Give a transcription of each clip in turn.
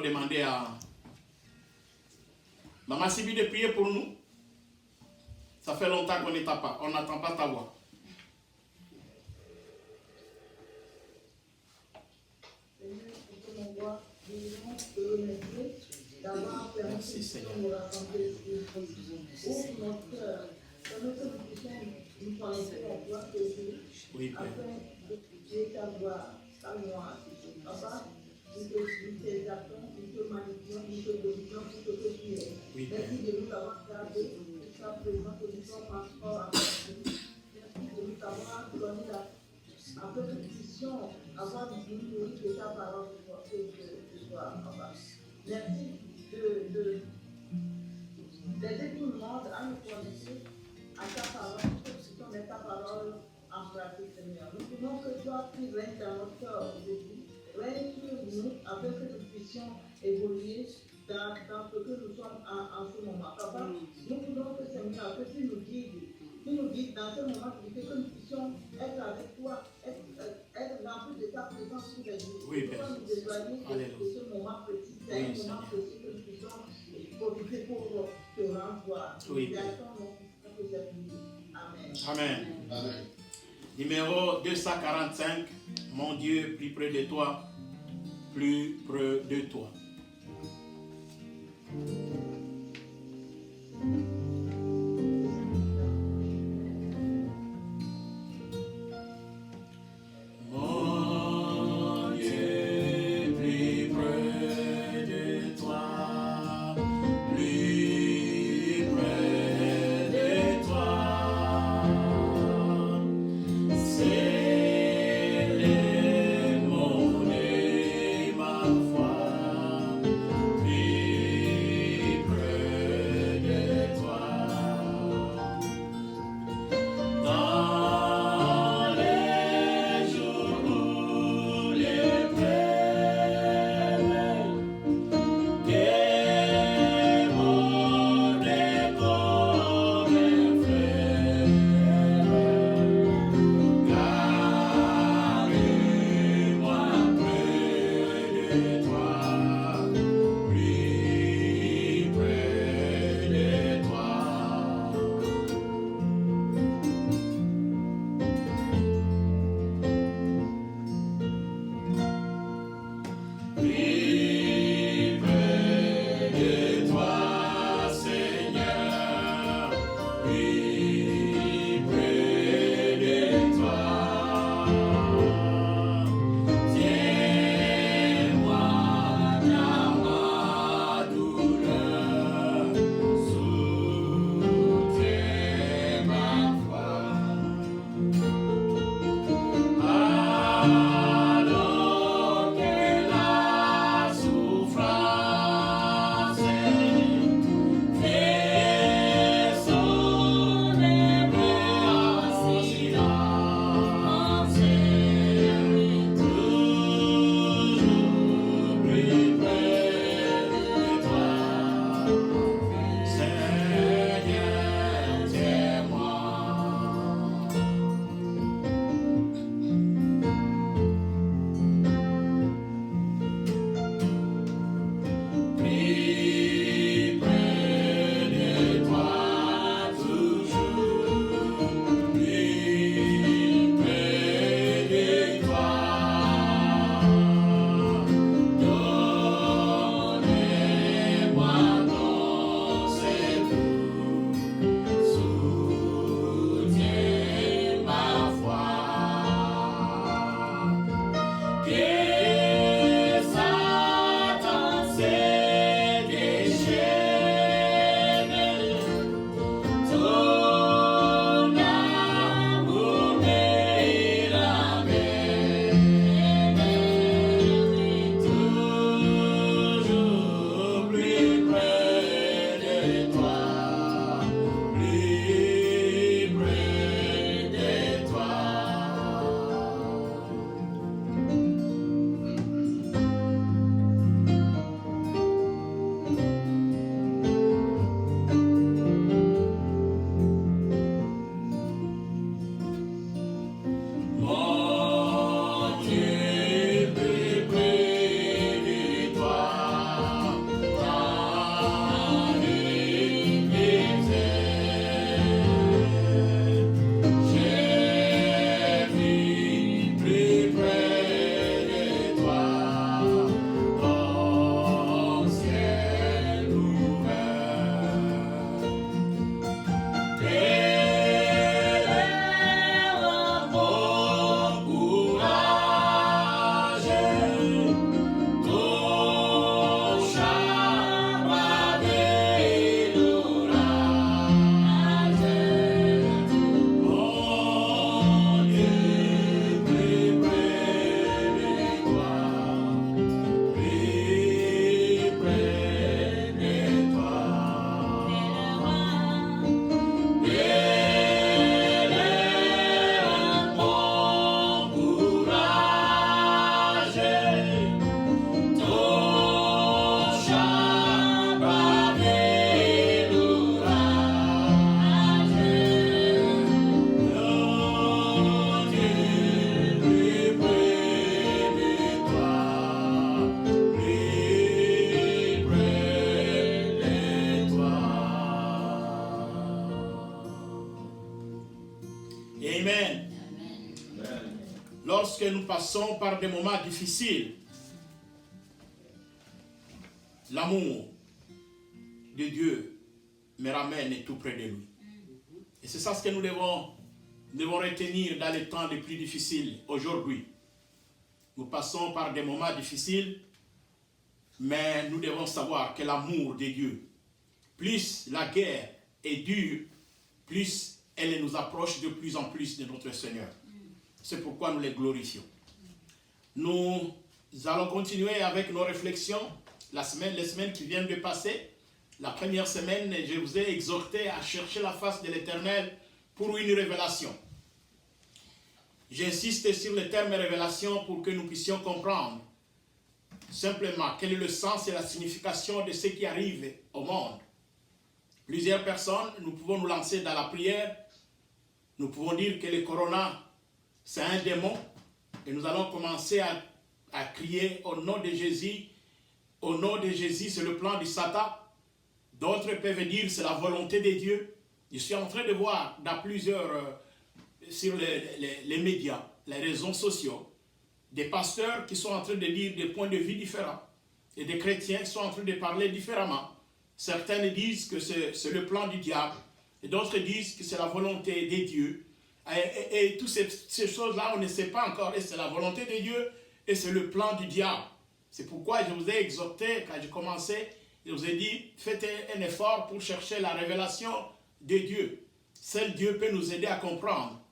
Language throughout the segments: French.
demander à Maman Sibi de prier pour nous. Ça fait longtemps qu'on n'attend pas ta voix. Merci Seigneur. Oui, Père. Oui, Père. Merci de nous avoir gardés jusqu'à présent que nous sommes encore en Merci de nous avoir donné afin que nous puissions avoir du nourri de ta parole de toi, Papa. Merci d'aider tout le monde à nous connecter à ta parole, que nous puissions mettre ta parole en pratique, Seigneur. Nous voulons que toi, tu règnes dans notre cœur aujourd'hui. Règne sur nous afin que nous puissions évoluer dans ce que nous sommes en ce moment. Papa, nous voulons que Seigneur, que tu nous guides dans ce moment que nous puissions être avec toi, être remplis de ta présence tous les jours. Oui, Père. Nous éloigner de ce moment petit, c'est un moment petit que nous puissions profiter pour te rendre gloire. Oui, Père. Amen. Amen. Amen. Numéro 245. Mon Dieu, plus près de toi, plus près de toi. Plus lorsque nous passons par des moments difficiles, l'amour de Dieu me ramène tout près de lui. Et c'est ça ce que nous devons retenir dans les temps les plus difficiles aujourd'hui. Nous passons par des moments difficiles, mais nous devons savoir que l'amour de Dieu, plus la guerre est dure, plus elle nous approche de plus en plus de notre Seigneur. C'est pourquoi nous les glorifions. Nous allons continuer avec nos réflexions les semaines qui viennent de passer. La première semaine, je vous ai exhorté à chercher la face de l'Éternel pour une révélation. J'insiste sur le terme révélation pour que nous puissions comprendre simplement quel est le sens et la signification de ce qui arrive au monde. Plusieurs personnes, nous pouvons nous lancer dans la prière. Nous pouvons dire que le corona, c'est un démon. Et nous allons commencer à crier au nom de Jésus. Au nom de Jésus, c'est le plan du Satan. D'autres peuvent dire c'est la volonté de Dieu. Je suis en train de voir dans plusieurs, sur les médias, les réseaux sociaux, des pasteurs qui sont en train de dire des points de vue différents. Et des chrétiens qui sont en train de parler différemment. Certains disent que c'est le plan du diable. Et d'autres disent que c'est la volonté de Dieu. Et toutes ces choses-là, on ne sait pas encore. Et c'est la volonté de Dieu et c'est le plan du diable. C'est pourquoi je vous ai exhorté, quand j'ai commencé, je vous ai dit, faites un effort pour chercher la révélation de Dieu. Seul Dieu peut nous aider à comprendre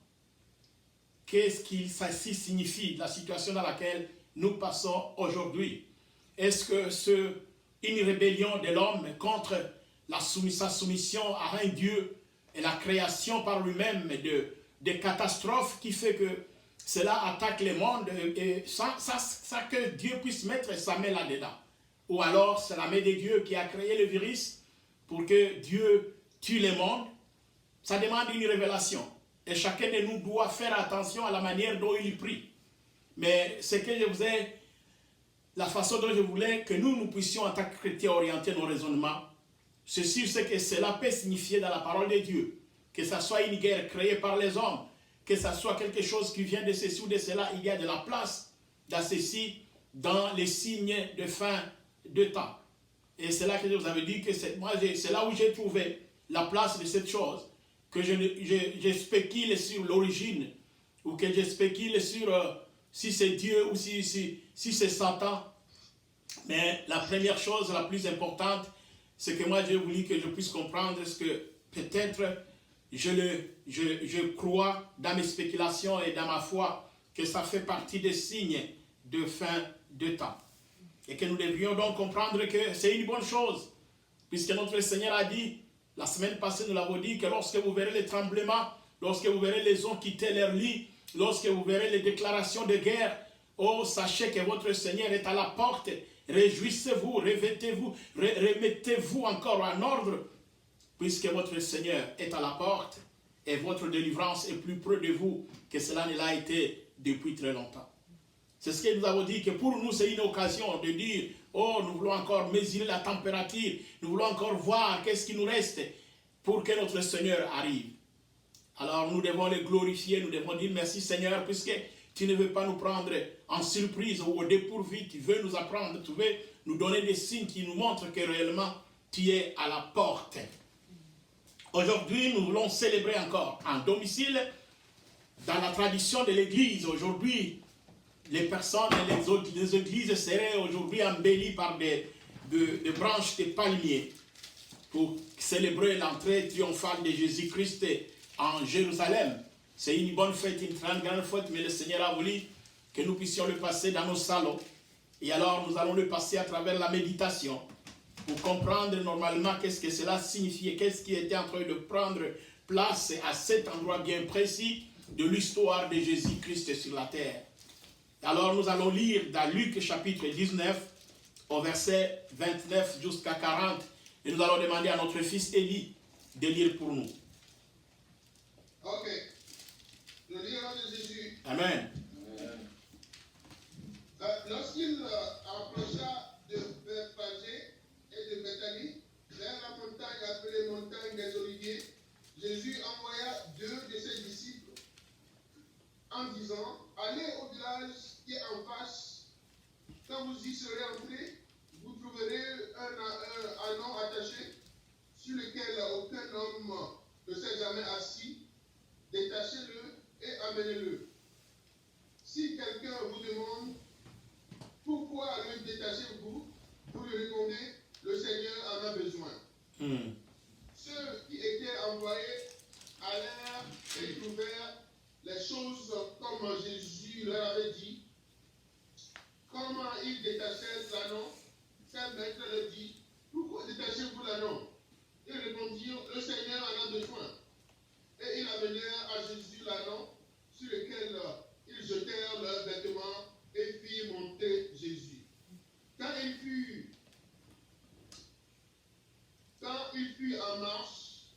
qu'est-ce qu'il signifie, la situation dans laquelle nous passons aujourd'hui. Est-ce que c'est une rébellion de l'homme contre sa soumission à un Dieu et la création par lui-même de catastrophes qui fait que cela attaque le monde et sans que Dieu puisse mettre sa main là-dedans? Ou alors c'est la main de Dieu qui a créé le virus pour que Dieu tue le monde? Ça demande une révélation. Et chacun de nous doit faire attention à la manière dont il prie. Mais ce que je vous ai, la façon dont je voulais que nous puissions en tant que chrétiens orienter nos raisonnements, c'est sûr ce que cela peut signifier dans la parole de Dieu. Que ce soit une guerre créée par les hommes, que ce soit quelque chose qui vient de ceci ou de cela, il y a de la place dans ceci, dans les signes de fin de temps. Et c'est là que je vous avais dit que c'est là où j'ai trouvé la place de cette chose, que je spécule sur l'origine, ou que je spécule sur si c'est Dieu ou si c'est Satan. Mais la première chose, la plus importante, c'est que moi j'ai voulu que je puisse comprendre ce que peut-être je crois dans mes spéculations et dans ma foi que ça fait partie des signes de fin de temps. Et que nous devrions donc comprendre que c'est une bonne chose, puisque notre Seigneur a dit, la semaine passée nous l'avons dit, que lorsque vous verrez les tremblements, lorsque vous verrez les hommes quitter leur lit, lorsque vous verrez les déclarations de guerre, oh, sachez que votre Seigneur est à la porte. Réjouissez-vous, revêtez-vous, remettez-vous encore en ordre, puisque votre Seigneur est à la porte et votre délivrance est plus près de vous que cela ne l'a été depuis très longtemps. C'est ce que nous avons dit, que pour nous c'est une occasion de dire, oh, nous voulons encore mesurer la température, nous voulons encore voir qu'est-ce qui nous reste pour que notre Seigneur arrive. Alors nous devons le glorifier, nous devons dire merci Seigneur, puisque tu ne veux pas nous prendre en surprise ou au dépourvu, tu veux nous apprendre, tu veux nous donner des signes qui nous montrent que réellement tu es à la porte. Aujourd'hui, nous voulons célébrer encore en domicile, dans la tradition de l'Église. Aujourd'hui, les personnes, les églises seraient aujourd'hui embellies par des branches de palmiers pour célébrer l'entrée triomphale de Jésus-Christ en Jérusalem. C'est une bonne fête, une très grande fête, mais le Seigneur a voulu que nous puissions le passer dans nos salons. Et alors, nous allons le passer à travers la méditation pour comprendre normalement qu'est-ce que cela signifiait, qu'est-ce qui était en train de prendre place à cet endroit bien précis de l'histoire de Jésus-Christ sur la terre. Alors, nous allons lire dans Luc chapitre 19, au verset 29 jusqu'à 40, et nous allons demander à notre fils Élie de lire pour nous. Ok. Le livre de Jésus. Amen. Lorsqu'il approcha de Bethphagée et de Bethanie, vers la montagne appelée montagne des Oliviers, Jésus envoya 2 de ses disciples en disant, disant, allez au village qui est en face. Quand vous y serez entrés, vous trouverez un nom attaché sur lequel aucun homme ne s'est jamais assis. Détachez-le et amenez-le. Si quelqu'un vous demande pourquoi le détachez-vous, vous lui répondez, le Seigneur en a besoin. Ceux qui étaient envoyés allèrent et trouvèrent les choses comme Jésus leur avait dit. Comment ils détachèrent l'anneau, ses maîtres leur dit, pourquoi détachez-vous l'anneau? Ils répondirent, le Seigneur en a besoin. Et ils amenèrent à Jésus l'anneau sur lequel ils jetèrent leurs vêtements et firent monter Jésus. Quand il fut en marche,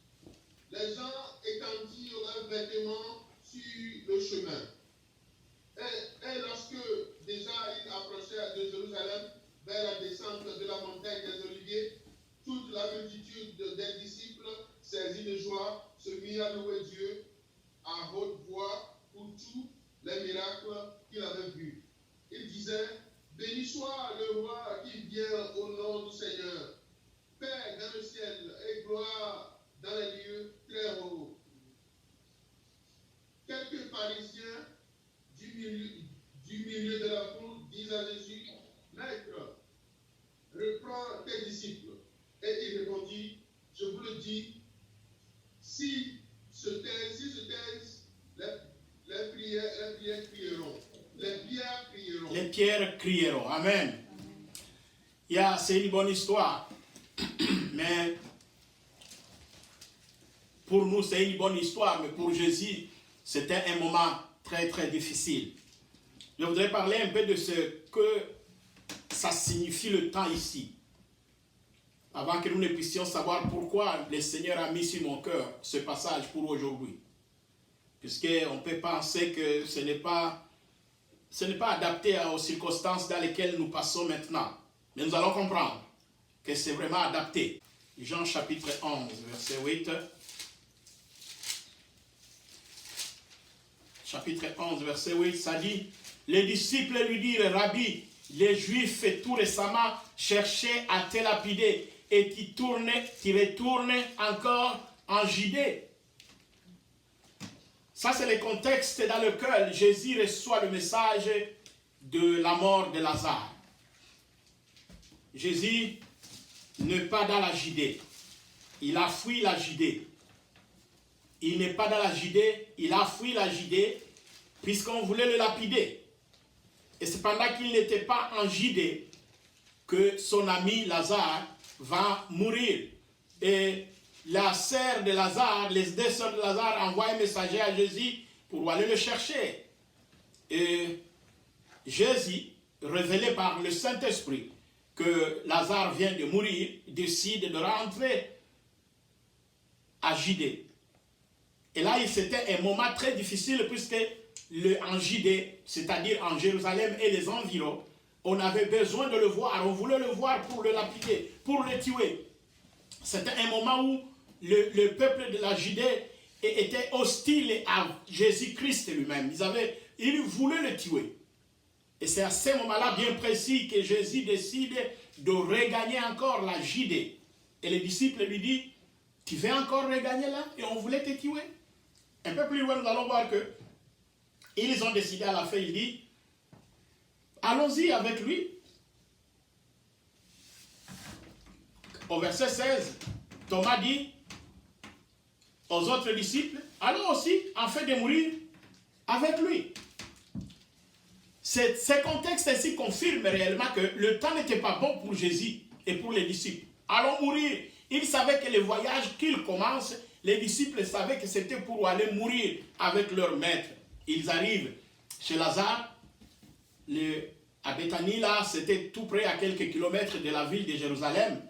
les gens étendirent leurs vêtements sur le chemin. Et lorsque déjà ils approchèrent de Jérusalem vers la descente de la montagne des Oliviers, toute la multitude des disciples, saisis de joie, se mirent à louer Dieu à haute voix pour tous les miracles qu'il avait vus. Ils disaient, béni soit le roi qui vient au nom du Seigneur, paix dans le ciel et gloire dans les lieux très hauts. Quelques pharisiens du milieu de la foule disent à Jésus, Maître, reprends tes disciples. Et il répondit, je vous le dis, si se taisent, les pierres crieront. Les pierres crieront. Amen. C'est une bonne histoire. Mais pour nous, c'est une bonne histoire. Mais pour Jésus, c'était un moment très, très difficile. Je voudrais parler un peu de ce que ça signifie le temps ici. Avant que nous ne puissions savoir pourquoi le Seigneur a mis sur mon cœur ce passage pour aujourd'hui. Puisqu'on peut penser que ce n'est pas adapté aux circonstances dans lesquelles nous passons maintenant. Mais nous allons comprendre que c'est vraiment adapté. Jean chapitre 11, verset 8. Chapitre 11, verset 8, ça dit, les disciples lui dirent, Rabbi, les Juifs tout récemment cherchaient à te lapider et tu retournes encore en Judée. Ça, c'est le contexte dans lequel Jésus reçoit le message de la mort de Lazare. Jésus n'est pas dans la Judée. Il a fui la Judée. Il n'est pas dans la Judée. Il a fui la Judée puisqu'on voulait le lapider. Et c'est pendant qu'il n'était pas en Judée que son ami Lazare va mourir. Et la sœur de Lazare, les deux sœurs de Lazare envoient un messager à Jésus pour aller le chercher. Et Jésus, révélé par le Saint-Esprit que Lazare vient de mourir, décide de rentrer à Judée. Et là, c'était un moment très difficile puisque en Judée, c'est-à-dire en Jérusalem et les environs, on avait besoin de le voir, on voulait le voir pour le lapider, pour le tuer. C'était un moment où le peuple de la Judée était hostile à Jésus-Christ lui-même. Ils voulaient le tuer. Et c'est à ce moment-là bien précis que Jésus décide de regagner encore la Judée. Et les disciples lui disent, tu veux encore regagner là? Et on voulait te tuer. Un peu plus loin, nous allons voir que ils ont décidé à la fin, il dit, allons-y avec lui. Au verset 16, Thomas dit aux autres disciples, allons aussi en fait de mourir avec lui. Ce contexte ici confirme réellement que le temps n'était pas bon pour Jésus et pour les disciples. Allons mourir. Ils savaient que le voyage qu'ils commencent, les disciples savaient que c'était pour aller mourir avec leur maître. Ils arrivent chez Lazare, à Béthanie, là, c'était tout près à quelques kilomètres de la ville de Jérusalem.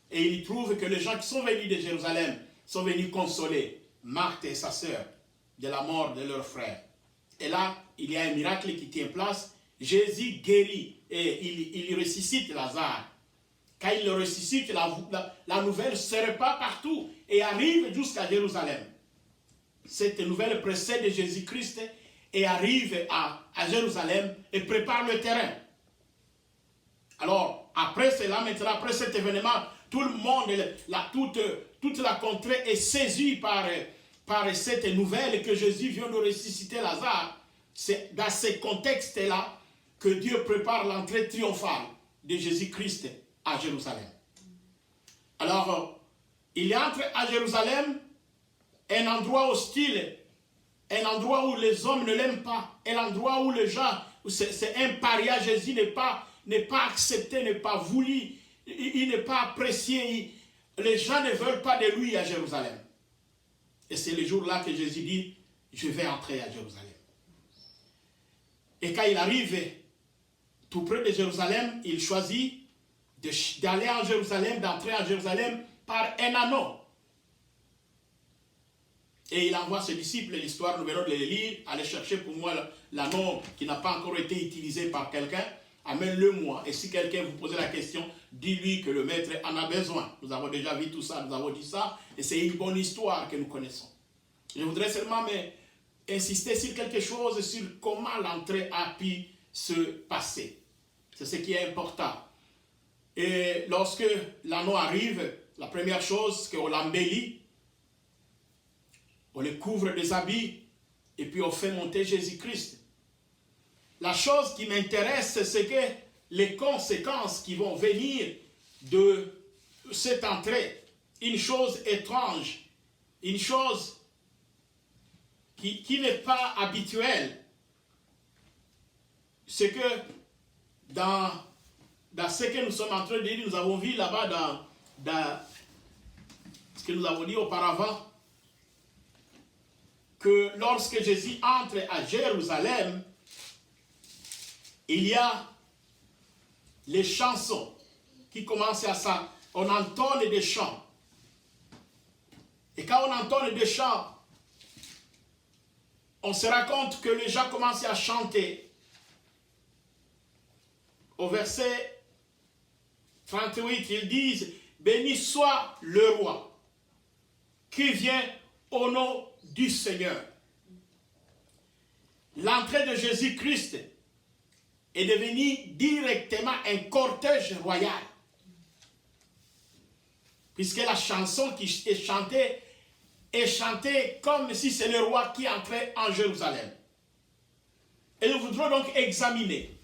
Et ils trouvent que les gens qui sont venus de Jérusalem sont venus consoler Marthe et sa sœur de la mort de leur frère. Et là, il y a un miracle qui tient place. Jésus guérit et il ressuscite Lazare. Quand il le ressuscite, la nouvelle se répand partout et arrive jusqu'à Jérusalem. Cette nouvelle précède Jésus-Christ et arrive à Jérusalem et prépare le terrain. Alors, après cela, maintenant, après cet événement, tout le monde, toute la contrée est saisie par cette nouvelle que Jésus vient de ressusciter Lazare. C'est dans ce contexte-là que Dieu prépare l'entrée triomphale de Jésus-Christ à Jérusalem. Alors, il entre à Jérusalem, un endroit hostile, un endroit où les hommes ne l'aiment pas, un endroit où les gens, c'est un paria. Jésus n'est pas accepté, n'est pas voulu, il n'est pas apprécié. Les gens ne veulent pas de lui à Jérusalem. Et c'est le jour-là que Jésus dit, je vais entrer à Jérusalem. Et quand il arrive tout près de Jérusalem, il choisit d'aller en Jérusalem, d'entrer en Jérusalem par un anneau. Et il envoie ses disciples, l'histoire, nous venons de les lire, aller chercher pour moi l'anneau qui n'a pas encore été utilisé par quelqu'un, amène-le-moi. Et si quelqu'un vous pose la question, dis-lui que le maître en a besoin. Nous avons déjà vu tout ça, nous avons dit ça, et c'est une bonne histoire que nous connaissons. Je voudrais seulement insister sur quelque chose, sur comment l'entrée a pu se passer. C'est ce qui est important. Et lorsque l'anneau arrive, la première chose, c'est qu'on l'embellit, on le couvre des habits, et puis on fait monter Jésus-Christ. La chose qui m'intéresse, c'est que les conséquences qui vont venir de cette entrée, une chose étrange, une chose qui n'est pas habituelle, c'est que dans ce que nous sommes en train de dire, nous avons vu là-bas dans ce que nous avons dit auparavant, que lorsque Jésus entre à Jérusalem, il y a les chansons qui commencent à ça. On entend des chants. Et quand on entend des chants, on se rend compte que les gens commencent à chanter. Au verset 38, ils disent, béni soit le roi qui vient au nom du Seigneur. L'entrée de Jésus-Christ est devenue directement un cortège royal. Puisque la chanson qui est chantée comme si c'est le roi qui entrait en Jérusalem. Et nous voudrons donc examiner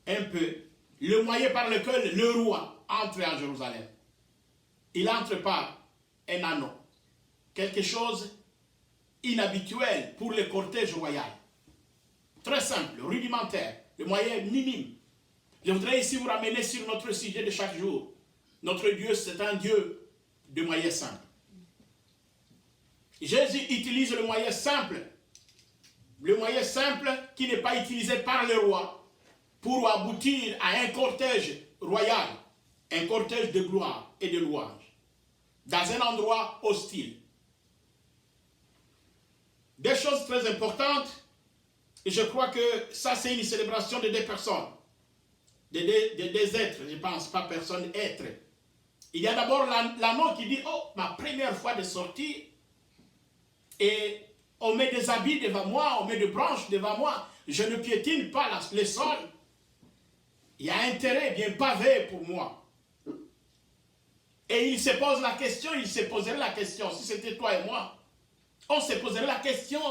un peu le moyen par lequel le roi entre en Jérusalem. Il entre par un anneau. Quelque chose inhabituel pour le cortège royal. Très simple, rudimentaire, le moyen minime. Je voudrais ici vous ramener sur notre sujet de chaque jour. Notre Dieu, c'est un Dieu de moyens simples. Jésus utilise le moyen simple qui n'est pas utilisé par le roi pour aboutir à un cortège royal, un cortège de gloire et de louange, dans un endroit hostile. Des choses très importantes, et je crois que ça c'est une célébration de deux personnes, de deux êtres, je ne pense pas personne, être. Il y a d'abord l'anneau qui dit, oh, ma première fois de sortir, et on met des habits devant moi, on met des branches devant moi, je ne piétine pas le sol. Il y a un terrain bien pavé pour moi. Et il se pose la question, il se poserait la question, si c'était toi et moi, on se poserait la question,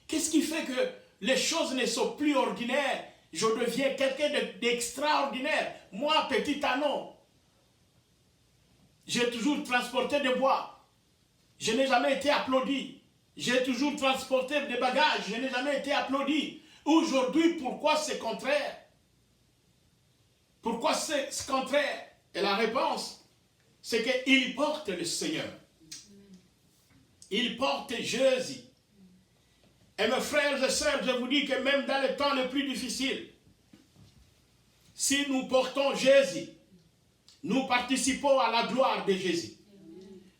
qu'est-ce qui fait que les choses ne sont plus ordinaires? Je deviens quelqu'un d'extraordinaire. Moi, petit anneau, j'ai toujours transporté des bois. Je n'ai jamais été applaudi. J'ai toujours transporté des bagages. Je n'ai jamais été applaudi. Aujourd'hui, pourquoi c'est contraire? Pourquoi c'est contraire? Et la réponse, c'est qu'il porte le Seigneur. Il porte Jésus. Et mes frères et sœurs, je vous dis que même dans les temps les plus difficiles, si nous portons Jésus, nous participons à la gloire de Jésus.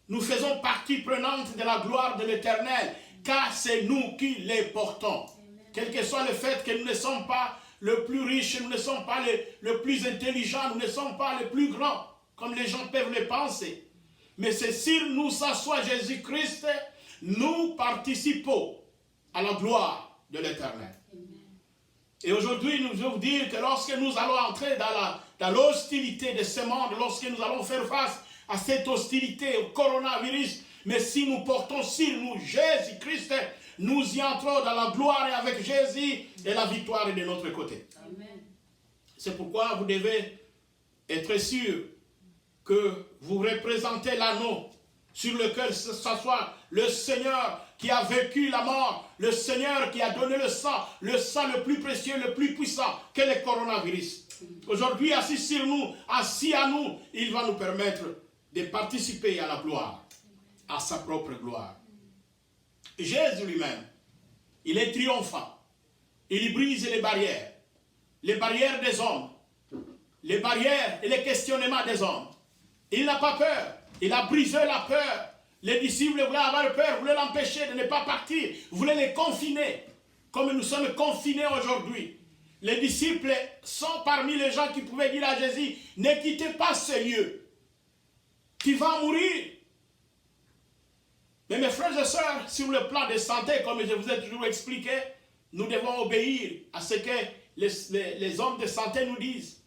Nous faisons partie prenante de la gloire de l'Éternel, car c'est nous qui les portons. Quel que soit le fait que nous ne sommes pas le plus riche, nous ne sommes pas le plus intelligent, nous ne sommes pas les plus grands, comme les gens peuvent le penser. Mais c'est si nous s'assoit Jésus-Christ, nous participons à la gloire de l'Éternel. Et aujourd'hui, nous devons vous dire que lorsque nous allons entrer dans l'hostilité de ce monde, lorsque nous allons faire face à cette hostilité au coronavirus, mais si nous portons sur nous Jésus-Christ, nous y entrons dans la gloire et avec Jésus et la victoire est de notre côté. C'est pourquoi vous devez être sûr que vous représentez l'anneau sur lequel ce soit le Seigneur qui a vécu la mort, le Seigneur qui a donné le sang le plus précieux, le plus puissant que le coronavirus. Aujourd'hui, assis sur nous, assis à nous, il va nous permettre de participer à la gloire, à sa propre gloire. Jésus lui-même, il est triomphant. Il brise les barrières des hommes, les barrières et les questionnements des hommes. Il n'a pas peur. Il a brisé la peur. Les disciples voulaient avoir peur, voulaient l'empêcher de ne pas partir, voulaient les confiner, comme nous sommes confinés aujourd'hui. Les disciples sont parmi les gens qui pouvaient dire à Jésus, ne quittez pas ce lieu, tu vas mourir. Mais mes frères et sœurs, sur le plan de santé, comme je vous ai toujours expliqué, nous devons obéir à ce que les hommes de santé nous disent.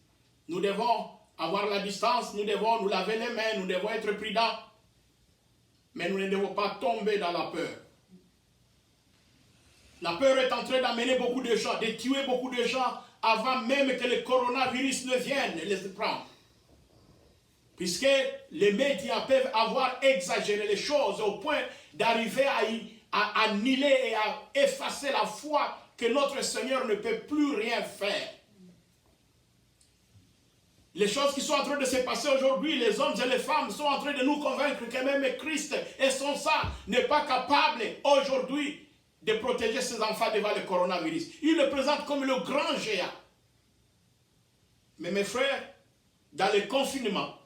Nous devons avoir la distance, nous devons nous laver les mains, nous devons être prudents. Mais nous ne devons pas tomber dans la peur. La peur est en train d'amener beaucoup de gens, de tuer beaucoup de gens avant même que le coronavirus ne vienne les prendre. Puisque les médias peuvent avoir exagéré les choses au point d'arriver à annihiler et à effacer la foi que notre Seigneur ne peut plus rien faire. Les choses qui sont en train de se passer aujourd'hui, les hommes et les femmes sont en train de nous convaincre que même Christ et son sang n'est pas capable aujourd'hui de protéger ses enfants devant le coronavirus. Il le présente comme le grand géant. Mais mes frères, dans le confinement,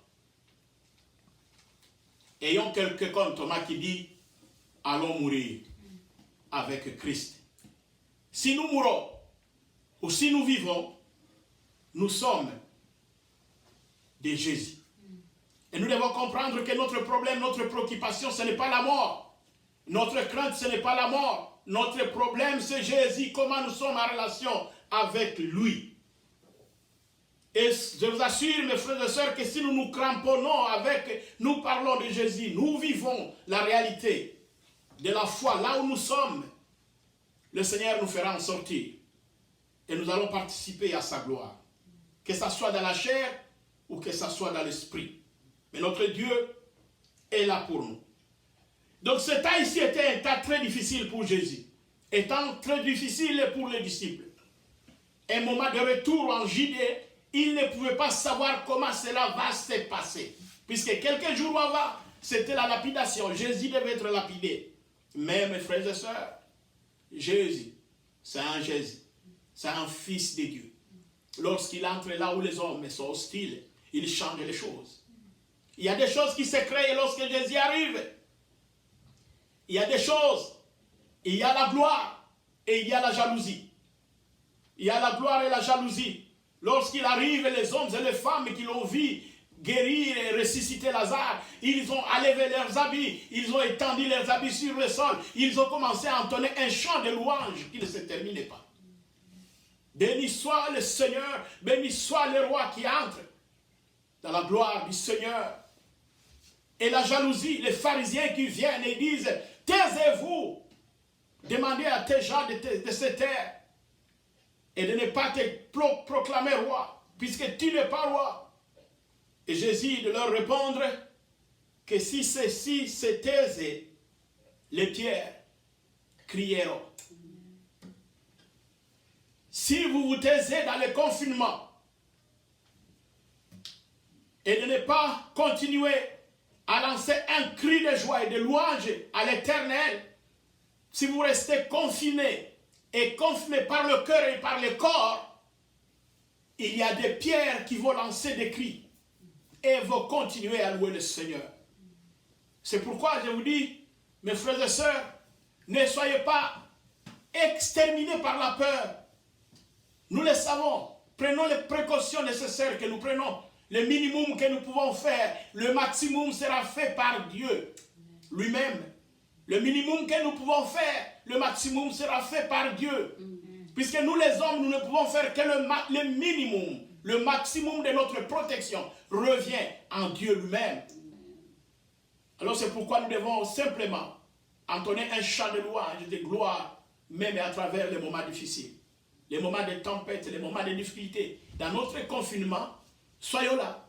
ayons quelqu'un comme Thomas qui dit, allons mourir avec Christ. Si nous mourons ou si nous vivons, nous sommes de Jésus. Et nous devons comprendre que notre problème, notre préoccupation, ce n'est pas la mort. Notre crainte, ce n'est pas la mort. Notre problème, c'est Jésus, comment nous sommes en relation avec lui. Et je vous assure, mes frères et sœurs, que si nous nous cramponnons nous parlons de Jésus, nous vivons la réalité de la foi, là où nous sommes, le Seigneur nous fera en sortir. Et nous allons participer à sa gloire. Que ça soit dans la chair, ou que ça soit dans l'esprit. Mais notre Dieu est là pour nous. Donc ce temps ici était un temps très difficile pour Jésus. Un temps très difficile pour les disciples. Un moment de retour en Judée, ils ne pouvaient pas savoir comment cela va se passer. Puisque quelques jours avant, c'était la lapidation. Jésus devait être lapidé. Mais mes frères et sœurs, Jésus, c'est un Jésus. C'est un fils de Dieu. Lorsqu'il entre là où les hommes sont hostiles, il change les choses. Il y a des choses qui se créent lorsque Jésus arrive. Il y a des choses. Il y a la gloire et il y a la jalousie. Il y a la gloire et la jalousie. Lorsqu'il arrive, les hommes et les femmes qui l'ont vu guérir et ressusciter Lazare, ils ont enlevé leurs habits, ils ont étendu leurs habits sur le sol, ils ont commencé à entonner un chant de louange qui ne se terminait pas. Béni soit le Seigneur, béni soit le roi qui entre dans la gloire du Seigneur. Et la jalousie, les pharisiens qui viennent et disent, taisez-vous, demandez à tes gens de cette terre et de ne pas te proclamer roi, puisque tu n'es pas roi. Et Jésus de leur répondre que si ceux-ci se taisaient, les pierres crieront. Si vous vous taisez dans le confinement, et de ne pas continuer à lancer un cri de joie et de louange à l'Éternel, si vous restez confinés et confinés par le cœur et par le corps, il y a des pierres qui vont lancer des cris et vont continuer à louer le Seigneur. C'est pourquoi je vous dis, mes frères et sœurs, ne soyez pas exterminés par la peur. Nous le savons, prenons les précautions nécessaires que nous prenons. Le minimum que nous pouvons faire, le maximum sera fait par Dieu lui-même. Le minimum que nous pouvons faire, le maximum sera fait par Dieu. Puisque nous les hommes, nous ne pouvons faire que le minimum. Le maximum de notre protection revient en Dieu lui-même. Alors c'est pourquoi nous devons simplement entonner un chant de louange, de gloire, même à travers les moments difficiles, les moments de tempête, les moments de difficulté. Dans notre confinement, soyons là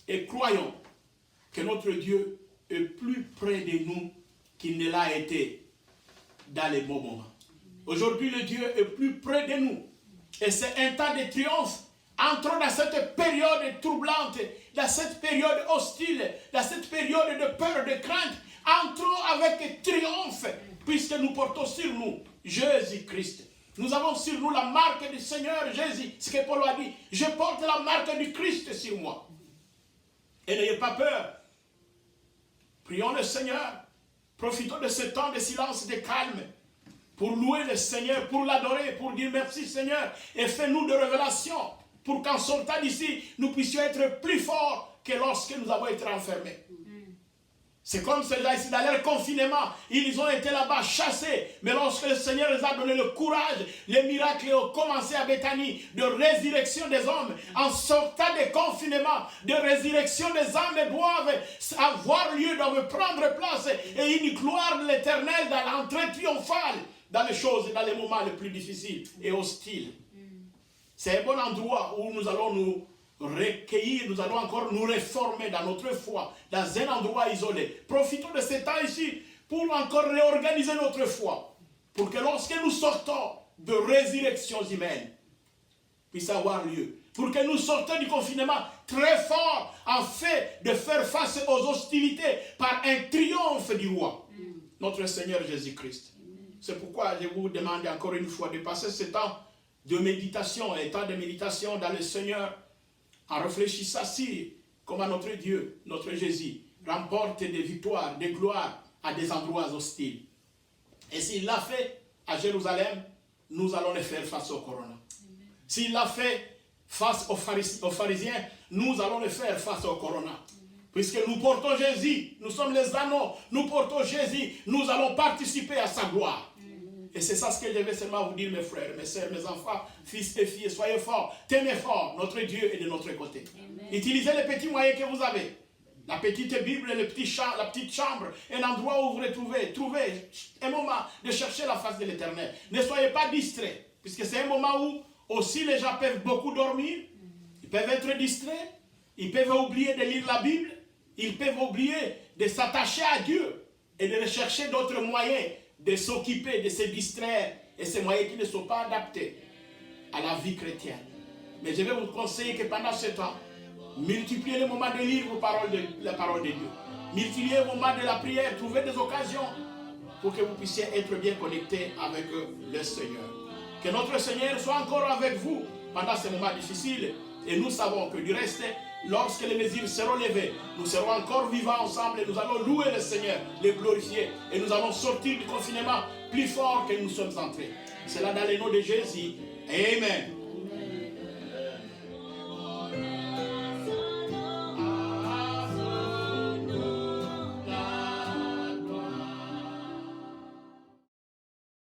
et croyons que notre Dieu est plus près de nous qu'il ne l'a été dans les bons moments. Aujourd'hui, le Dieu est plus près de nous. Et c'est un temps de triomphe. Entrons dans cette période troublante, dans cette période hostile, dans cette période de peur, de crainte. Entrons avec triomphe, puisque nous portons sur nous Jésus-Christ. Nous avons sur nous la marque du Seigneur Jésus. Ce que Paul a dit, je porte la marque du Christ sur moi. Et n'ayez pas peur. Prions le Seigneur. Profitons de ce temps de silence, de calme, pour louer le Seigneur, pour l'adorer, pour dire merci Seigneur. Et fais-nous de révélations, pour qu'en sortant d'ici, nous puissions être plus forts que lorsque nous avons été enfermés. C'est comme ceux-là ici, dans leur confinement, ils ont été là-bas chassés. Mais lorsque le Seigneur les a donné le courage, les miracles ont commencé à Béthanie, de résurrection des hommes. En sortant des confinements, de résurrection des âmes doivent avoir lieu, doivent prendre place. Et une gloire de l'Éternel dans l'entrée triomphale, dans les choses et dans les moments les plus difficiles et hostiles. C'est un bon endroit où nous allons nous recueillir, nous allons encore nous réformer dans notre foi, dans un endroit isolé. Profitons de ce temps ici pour encore réorganiser notre foi, pour que lorsque nous sortons de résurrections humaines, puisse avoir lieu. Pour que nous sortions du confinement très fort, en fait de faire face aux hostilités par un triomphe du roi, notre Seigneur Jésus-Christ. C'est pourquoi je vous demande encore une fois de passer ce temps de méditation, un temps de méditation dans le Seigneur, en réfléchissant si, comment notre Dieu, notre Jésus, remporte des victoires, des gloires à des endroits hostiles. Et s'il l'a fait à Jérusalem, nous allons le faire face au corona. S'il l'a fait face aux pharisiens, nous allons le faire face au corona. Puisque nous portons Jésus, nous sommes les anneaux, nous portons Jésus, nous allons participer à sa gloire. Et c'est ça ce que je vais seulement vous dire, mes frères, mes sœurs, mes enfants, fils et filles, soyez forts, tenez fort, notre Dieu est de notre côté. Amen. Utilisez les petits moyens que vous avez. La petite Bible, la petite chambre, un endroit où vous retrouvez, trouvez un moment de chercher la face de l'Éternel. Ne soyez pas distraits, puisque c'est un moment où aussi les gens peuvent beaucoup dormir, ils peuvent être distraits, ils peuvent oublier de lire la Bible, ils peuvent oublier de s'attacher à Dieu et de rechercher d'autres moyens de s'occuper, de se distraire, et ces moyens qui ne sont pas adaptés à la vie chrétienne. Mais je vais vous conseiller que pendant ce temps, multipliez les moments de lire la parole de Dieu. Multipliez les moments de la prière, trouvez des occasions pour que vous puissiez être bien connectés avec le Seigneur. Que notre Seigneur soit encore avec vous pendant ces moments difficiles. Et nous savons que du reste, lorsque les mesures seront levées, nous serons encore vivants ensemble et nous allons louer le Seigneur, le glorifier. Et nous allons sortir du confinement plus fort que nous sommes entrés. C'est là dans le nom de Jésus. Amen.